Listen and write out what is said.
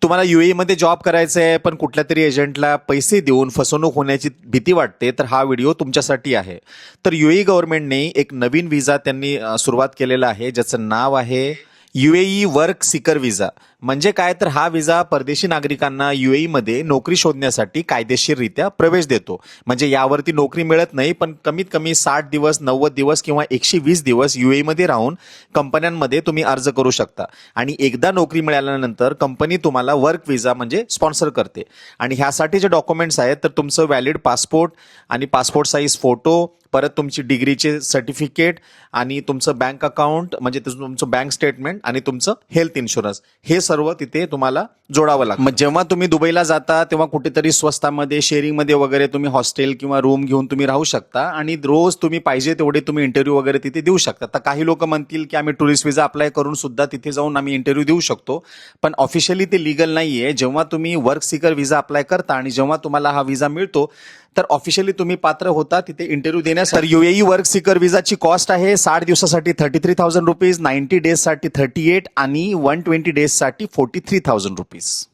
तुम्हाला UAE मध्ये job करायचा आहे पण कुठल्या तरी एजंटला पैसे देऊन फसवणूक होण्याची भीती वाटते तर हा व्हिडिओ तुमच्यासाठी आहे. तर UAE गव्हर्नमेंटने एक नवीन विजा त्यांनी सुरुवात केलेला आहे ज्याचं नाव आहे UAE वर्क सीकर विजा. म्हणजे काय तर हा विजा परदेशी नागरिकांना UAE मध्ये नोकरी शोधण्यासाठी कायदेशीररित्या प्रवेश देतो. म्हणजे यावरती नोकरी मिळत नाही पण कमीत कमी 60 दिवस 90 दिवस किंवा 120 दिवस UAE मध्ये राहून कंपन्यांमध्ये तुम्ही अर्ज करू शकता आणि एकदा नोकरी मिळाल्यानंतर कंपनी तुम्हाला वर्क विजा म्हणजे स्पॉन्सर करते. आणि ह्यासाठी जे डॉक्युमेंट्स आहेत तर तुमचं व्हॅलिड पासपोर्ट आणि पासपोर्ट साईज फोटो, परत तुमची डिग्रीचे सर्टिफिकेट आणि तुमचं बँक अकाउंट म्हणजे तुमचं बँक स्टेटमेंट आणि तुमचं हेल्थ इन्शुरन्स हे सर्व तिथे तुम्हाला जोडावं लागतं. मग जेव्हा तुम्ही दुबईला जाता तेव्हा कुठेतरी स्वस्तामध्ये शेअरिंगमध्ये वगैरे तुम्ही हॉस्टेल किंवा रूम घेऊन तुम्ही राहू शकता आणि रोज तुम्ही पाहिजे तेवढे तुम्ही इंटरव्ह्यू वगैरे तिथे देऊ शकता. तर काही लोक म्हणतील की आम्ही टुरिस्ट विजा अप्लाय करून सुद्धा तिथे जाऊन आम्ही इंटरव्ह्यू देऊ शकतो, पण ऑफिशियली ते लीगल नाहीये. जेव्हा तुम्ही वर्क सीकर विजा अप्लाय करता आणि जेव्हा तुम्हाला हा विजा मिळतो तर ऑफिशियली तुम्ही पात्र होता तिथे इंटरव्ह्यू देण्यासाठी. UAE वर्क सीकर विजाची कॉस्ट आहे 60 दिवसासाठी 33,000 रुपीज, 90 डेजसाठी 38 आणि 120 डेजसाठी 43,000 रुपीज.